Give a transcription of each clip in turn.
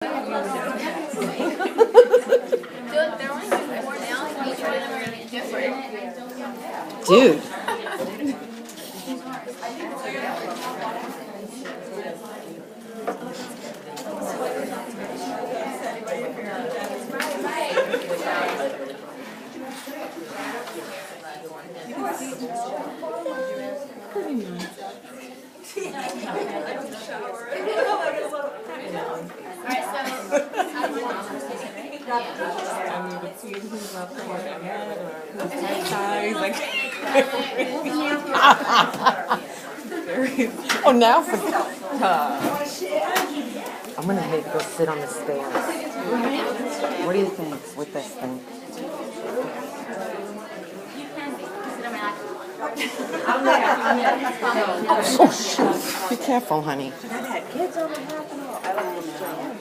Dude, they're only doing 4 now, and each one of them are going to be different. Dude. Pretty nice. Alright, so I mean, between who's not the one ahead or who's size, like. Oh, now for. I'm gonna make her sit on the stairs. What do you think with this thing? Oh shit! Be careful, honey. I've had kids on the half and all. I don't understand.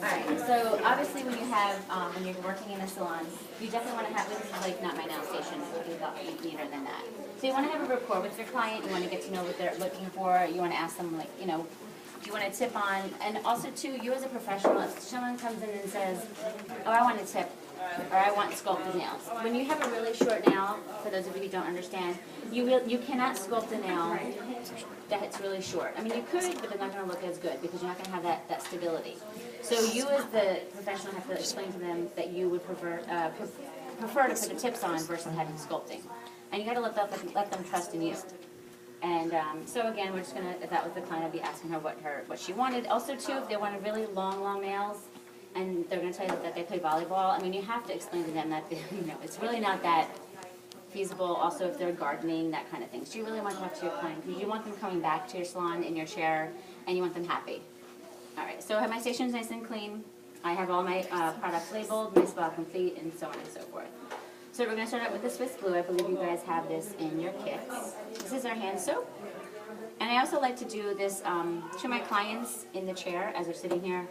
Alright, so obviously when you have, when you're working in a salon, you definitely want to have, this is like not my nail station, it would be neater than that. So you want to have a rapport with your client, you want to get to know what they're looking for, you want to ask them like, you know, do you want to tip on, and also too, you as a professional, if someone comes in and says, oh, I want to tip, or I want sculpted nails. When you have a really short nail, for those of you who don't understand, you cannot sculpt a nail that's really short. I mean, you could, but they're not going to look as good because you're not going to have that stability. So you as the professional have to explain to them that you would prefer to put the tips on versus having sculpting. And you got to let them trust in you. And so again, we're just going to, if that was the client, I'd be asking her what she wanted. Also too, if they wanted really long nails, and they're going to tell you that they play volleyball, I mean, you have to explain to them that, you know, it's really not that feasible. Also, if they're gardening, that kind of thing. So you really want to talk to your client because you want them coming back to your salon in your chair, and you want them happy. All right, so I have my stations nice and clean. I have all my products labeled, my spa complete, and so on and so forth. So we're going to start out with the Swiss Glue. I believe you guys have this in your kits. This is our hand soap. And I also like to do this to my clients in the chair as they're sitting here.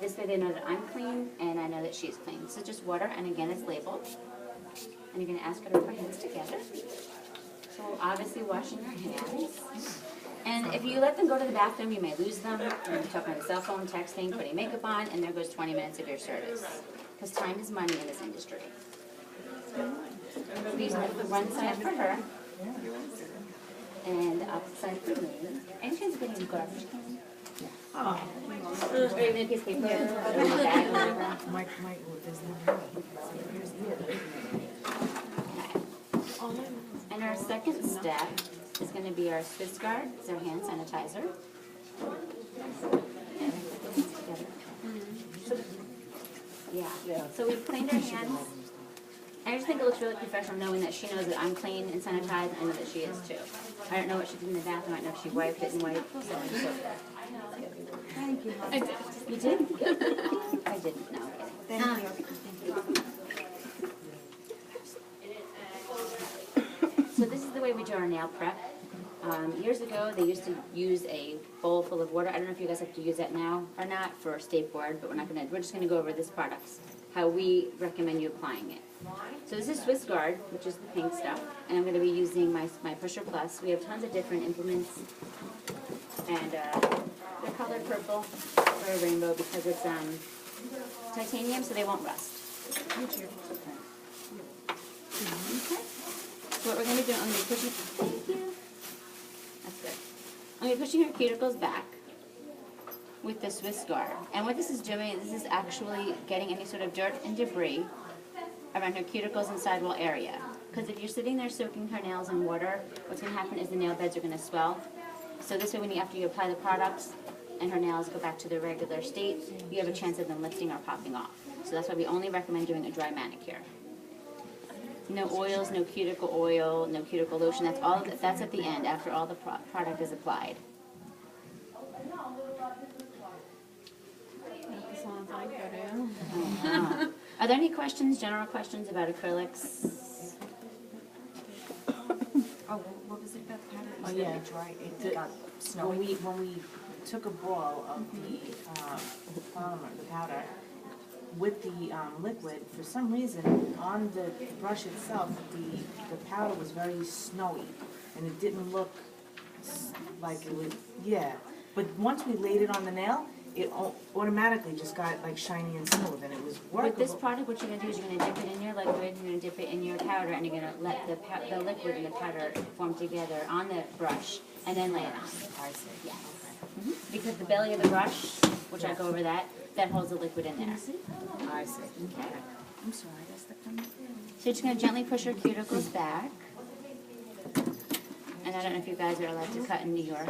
This way they know that I'm clean and I know that she's clean. So just water, and again it's labeled. And you're going to ask her to put her hands together. So obviously washing your hands. And if you let them go to the bathroom, you may lose them. You're talking on the cell phone, texting, putting makeup on, and there goes 20 minutes of your service. Because time is money in this industry. These are the one side for her. And the opposite side for me. Any chance of getting a garbage can? Oh. Or even a piece of paper, or a bag, or whatever. And our second step is going to be our Swiss Guard. It's our hand sanitizer. Yeah. So we've cleaned our hands. I just think it looks really professional knowing that she knows that I'm clean and sanitized. I know that she is too. I don't know what she did in the bathroom. I don't know if she wiped it and wiped, so on and so forth. Thank you. I did. You did? I didn't. No. Thank you. So this is the way we do our nail prep. Years ago, they used to use a bowl full of water. I don't know if you guys have to use that now or not for a State Board, but we're just gonna go over this product, how we recommend you applying it. So this is Swiss Guard, which is the pink stuff, and I'm gonna be using my Pusher Plus. We have tons of different implements, and they're colored purple or a rainbow because it's titanium, so they won't rust. Okay. So what we're going to do, I'm going to be pushing, thank you. That's good. I'm going to be pushing her cuticles back with the Swiss Guard. And what this is doing, this is actually getting any sort of dirt and debris around her cuticles and sidewall area. Because if you're sitting there soaking her nails in water, what's going to happen is the nail beds are going to swell. So this way, after you apply the products and her nails go back to their regular state, you have a chance of them lifting or popping off. So that's why we only recommend doing a dry manicure. No oils, no cuticle oil, no cuticle lotion. That's at the end, after all the product is applied. Are there any questions, general questions about acrylics? Oh, what was it about the powder? Oh, yeah. It dried, it got snowy. When we took a ball of the polymer, the powder, with the liquid, for some reason, on the brush itself, the powder was very snowy, and it didn't look like it would, yeah. But once we laid it on the nail, it automatically just got like shiny and smooth, and it was workable. With this product, what you're gonna do is you're gonna dip it in your liquid, you're gonna dip it in your powder, and you're gonna let the liquid and the powder form together on the brush, and then lay it on. Yes. Because the belly of the brush, which I'll go over that holds the liquid in there. I see. Okay. I'm sorry, that's the kind of. So you're just gonna gently push your cuticles back. And I don't know if you guys are allowed to cut in New York.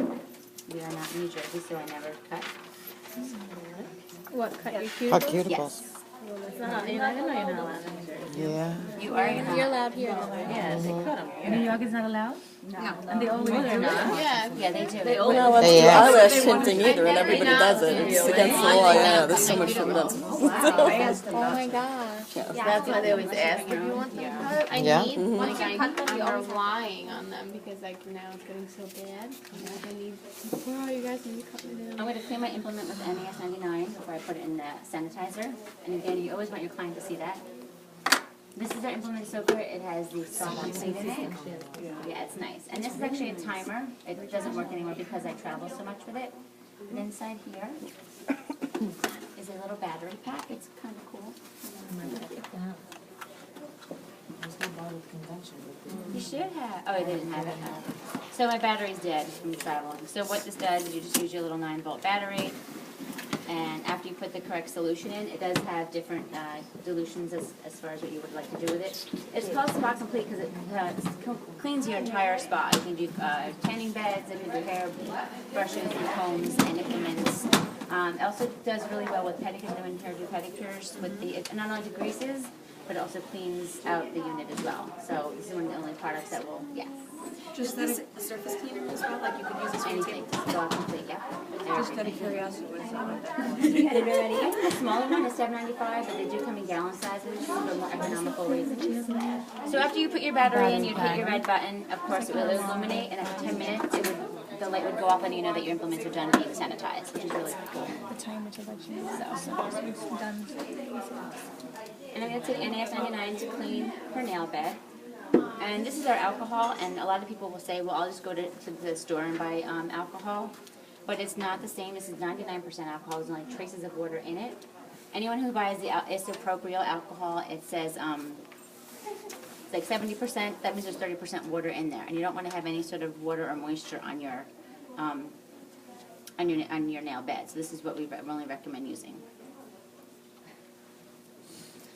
We are not in New Jersey, so I never cut. What, cut your Our cuticles? cuticles. Yes. Yeah. You are, you're not. You're allowed here in the Yes. New York is not allowed? No. And they always do it? Yeah. Yeah, they do. We're not allowed to do Yeah. eyelash tinting either, and everybody does it. It's against the law, yeah, there's so much for them. Oh my gosh. That's why they always ask. You want them cut? I Yeah. need, once you cut them, you're relying on them because like now it's getting so bad. Like I need, where are you guys when you cut me down? I'm going to clean my implement with NAS 99 before I put it in the sanitizer. And again, you always want your client to see that. This is our implement soaker. It has the soft clean in it. Yeah, it's nice. And this is actually a timer. It doesn't work anymore because I travel so much with it. And inside here is a little battery pack. It's kind of cool. There's no bottle of convention. You should have. Oh, I didn't have it. No. So my battery's dead from traveling. So what this does is you just use your little 9-volt battery. And after you put the correct solution in, it does have different dilutions as far as what you would like to do with it. It's called Spa Complete because it cleans your entire spa. You can do tanning beds, you can do hair brushes and combs and implements. It also does really well with pedicures and hairdo pedicures. With it not only degreases, but it also cleans out the unit as well. So this is one of the only products that will, yes. Just this surface cleaner as well, like you could use this for Anything, Spa Complete, yeah. Just out of curiosity, what is that? Get it ready. Even the smaller one is $7.95, but they do come in gallon sizes for more economical reasons. So after you put your battery in, you'd hit your red button. Of course, it will illuminate, and after 10 minutes, the light would go off, and you know that your implements are done being sanitized, which is really cool. The timer to let you know. So it's done. And I'm going to take NAS 99 to clean her nail bed. And this is our alcohol, and a lot of people will say, well, I'll just go to the store and buy alcohol. But it's not the same. This is 99% alcohol. There's only traces of water in it. Anyone who buys the isopropyl alcohol, it says it's like 70%. That means there's 30% water in there, and you don't want to have any sort of water or moisture on your nail bed. So this is what we only recommend using.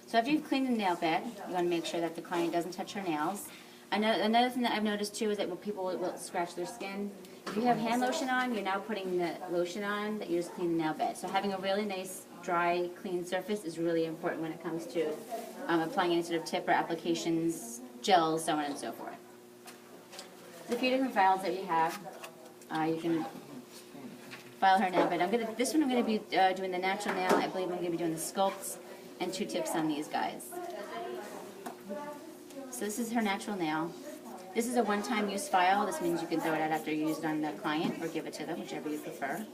So after you've cleaned the nail bed, you want to make sure that the client doesn't touch her nails. Another thing that I've noticed too is that when people will scratch their skin, if you have hand lotion on, you're now putting the lotion on that you just clean the nail bed. So having a really nice, dry, clean surface is really important when it comes to applying any sort of tip or applications, gels, so on and so forth. There's a few different files that you have. You can file her nail bed. This one I'm going to be doing the natural nail. I believe I'm going to be doing the sculpts and 2 tips on these guys. So this is her natural nail. This is a one-time use file. This means you can throw it out after you use it on the client or give it to them, whichever you prefer.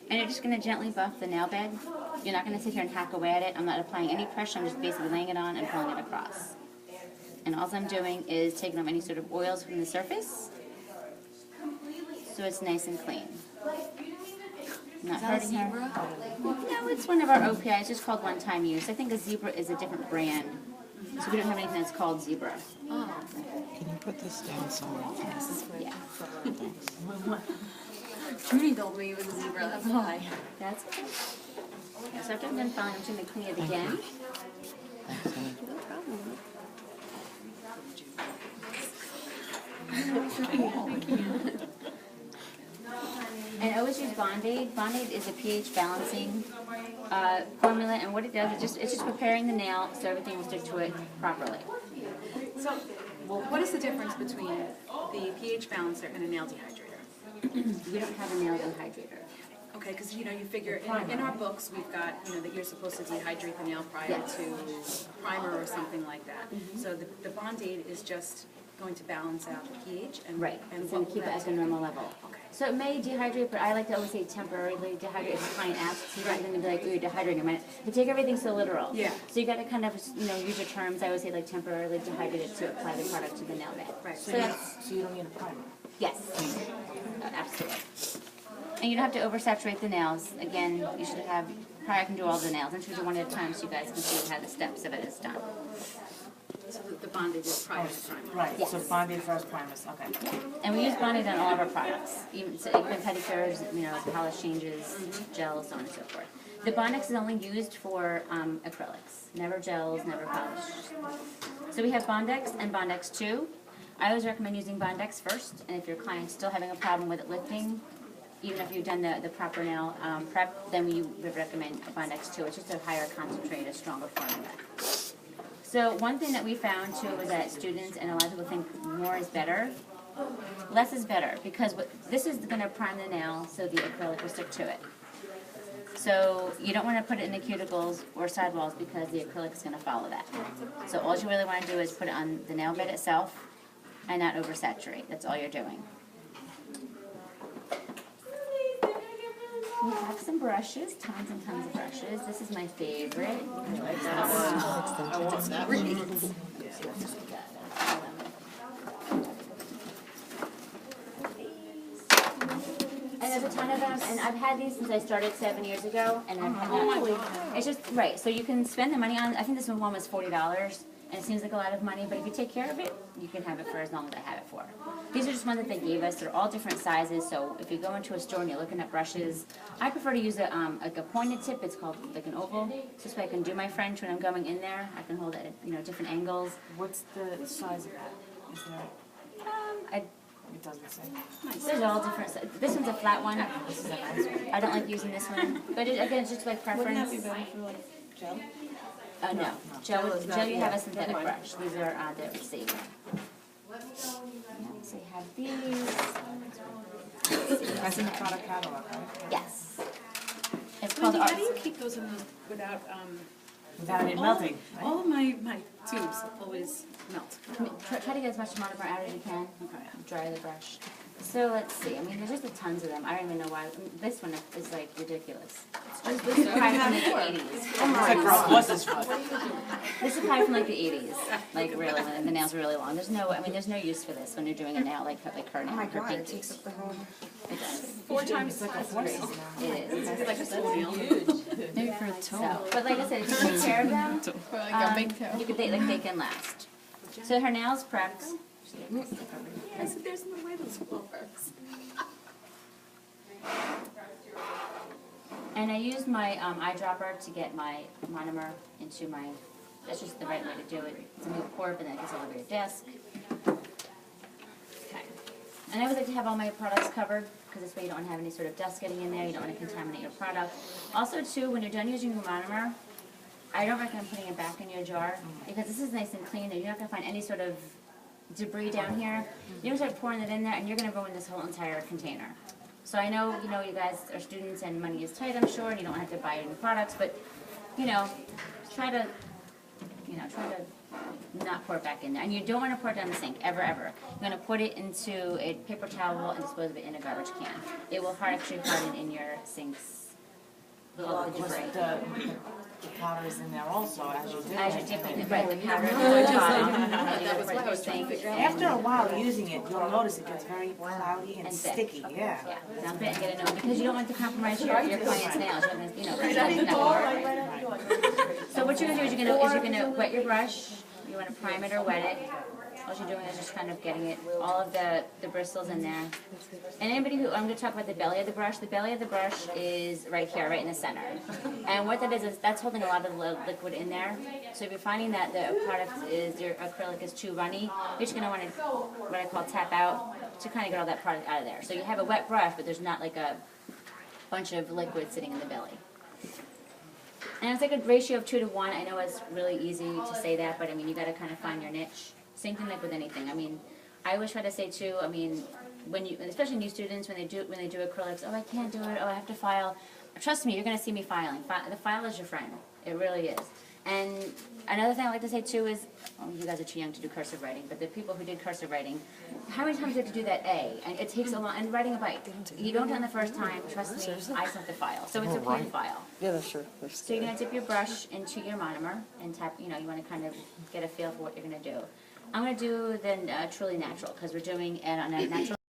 And you're just going to gently buff the nail bed. You're not going to sit here and hack away at it. I'm not applying any pressure. I'm just basically laying it on and pulling it across. And all I'm doing is taking off any sort of oils from the surface so it's nice and clean. Not hurting her. No, it's one of our OPIs. It's just called one-time use. I think a Zebra is a different brand. So we don't have anything that's called Zebra. Can you put this down somewhere? Yeah. Judy told me it was a zebra, that's why. That's okay. Yeah, so after I'm done filing, I'm just going to clean it again. Thanks, honey. And I always use Bond-Aid. Bond-Aid is a pH balancing formula, and what it does is it's just preparing the nail so everything will stick to it properly. So, what is the difference between the pH balancer and a nail dehydrator? We don't have a nail dehydrator. Okay, because you figure in our books we've got that you're supposed to dehydrate the nail prior Yes. to a primer or something like that. So the Bond-Aid is just going to balance out the pH and. Right, And it's gonna what keep it will at that the do? normal level. Okay. So it may dehydrate, but I like to always say temporarily dehydrate if the client asks. You don't be like, oh, you're dehydrating a minute. They take everything so literal. Yeah. So you gotta kind of, use your terms. I always say like temporarily dehydrate it to apply the product to the nail bed. Right. So that's, So you don't need a primer? yes, absolutely. And you don't have to oversaturate the nails. Again, you should have, probably I can do all the nails. I'm sure do one at a time so you guys can see how the steps of it is done. So the bondage is prior to primer. Right, so Yes. bonded first primers, okay. And we use Bondage on all of our products, even pedicures, polish changes, gels, so on and so forth. The Bondex is only used for acrylics, never gels, never polish. So we have Bondex and Bondex 2. I always recommend using Bondex first, and if your client's still having a problem with it lifting, even if you've done the proper nail prep, then we would recommend Bondex 2. It's just a higher concentrated, stronger formula. So one thing that we found too was that students and a lot of people think more is better. Less is better because this is going to prime the nail so the acrylic will stick to it. So you don't want to put it in the cuticles or sidewalls because the acrylic is going to follow that. So all you really want to do is put it on the nail bed itself and not oversaturate. That's all you're doing. We have some brushes, tons and tons of brushes. This is my favorite. And there's a ton of them, and I've had these since I started 7 years ago, and I've had it's just, right, so you can spend the money on, I think this one was $40, and it seems like a lot of money, but if you take care of it, you can have it for as long as I have it for. These are just ones that they gave us. They're all different sizes, so if you go into a store and you're looking at brushes, I prefer to use like a pointed tip. It's called like an oval. This way I can do my French when I'm going in there. I can hold it at different angles. What's the size of that? Is there, it doesn't say. There's all different. This one's a flat one. This is a nice one. I don't like using this one, but again, it's just like preference. Wouldn't that be better for like gel? No. Gel, you have a synthetic brush. These are the safe. So you have these. That's in the product catalog, right? Yes. It's called Wendy, how do you Arts. keep those in the, without, Without it melting, right? all of my tubes always melt. Try to get as much monomer out as you can. Okay. Dry the brush. So let's see. I mean, there's just a tons of them. I don't even know why. This one is like ridiculous. This is probably from like the 80s. It's like girl, what's this for? This is probably from like the 80s. Like really, when the nails are really long. There's no use for this when you're doing a nail like her nail. Her pink teeth. It does. 4 times the It is. It's like a full meal. Maybe for a toe. So, but like I said, if you take care of them, For like a big toe. they can last. So her nails prepped. There's no way those will work. And I used my eyedropper to get my monomer into my, that's just the right way to do it. It's a new port, but then it gets all over your desk. Okay. And I always like to have all my products covered, because this way you don't have any sort of dust getting in there, you don't want to contaminate your product. Also too, when you're done using your monomer, I don't recommend putting it back in your jar, because this is nice and clean, and you're not going to find any sort of debris down here. You're going to start pouring it in there, and you're going to ruin this whole entire container. So I know, you guys are students and money is tight, I'm sure, and you don't have to buy any products, but, try to not pour it back in there. And you don't want to pour it down the sink, ever, ever. You're going to put it into a paper towel and dispose of it in a garbage can. It will actually harden in your sinks, all the debris. The powder is in there also, as you do. As you're dipping it, right, the powder is at the bottom. That was what I was trying to figure out. After a while using it, you'll notice it gets very cloudy and And thick. sticky, yeah. Yeah, dump it and get it on, because you don't want to compromise your client's nails. You're gonna, So what you're gonna do is you're gonna wet your brush. You wanna prime it or wet it. All you're doing is just kind of getting it, all of the bristles in there. And anybody who, I'm gonna talk about the belly of the brush. The belly of the brush is right here, right in the center. And what that is that's holding a lot of liquid in there. So if you're finding that the product is, your acrylic is too runny, you're just gonna wanna, what I call tap out, to kind of get all that product out of there. So you have a wet brush, but there's not like a bunch of liquid sitting in the belly. And it's like a ratio of 2 to 1. I know it's really easy to say that, but I mean, you gotta kind of find your niche. Same thing like with anything. I mean, I always try to say too, I mean, when you, especially new students, when they do acrylics, oh, I can't do it, oh, I have to file. Trust me, you're gonna see me filing. The file is your friend. It really is. And another thing I like to say too is, you guys are too young to do cursive writing, but the people who did cursive writing, how many times do you have to do that A? And it takes a lot, and writing a bite. You don't do it on the first time, trust me, I sent the file, so it's a pen file. Yeah, that's true. So you're gonna dip your brush into your monomer and tap, you wanna kind of get a feel for what you're gonna do. I'm gonna do the Truly Natural, because we're doing it on a natural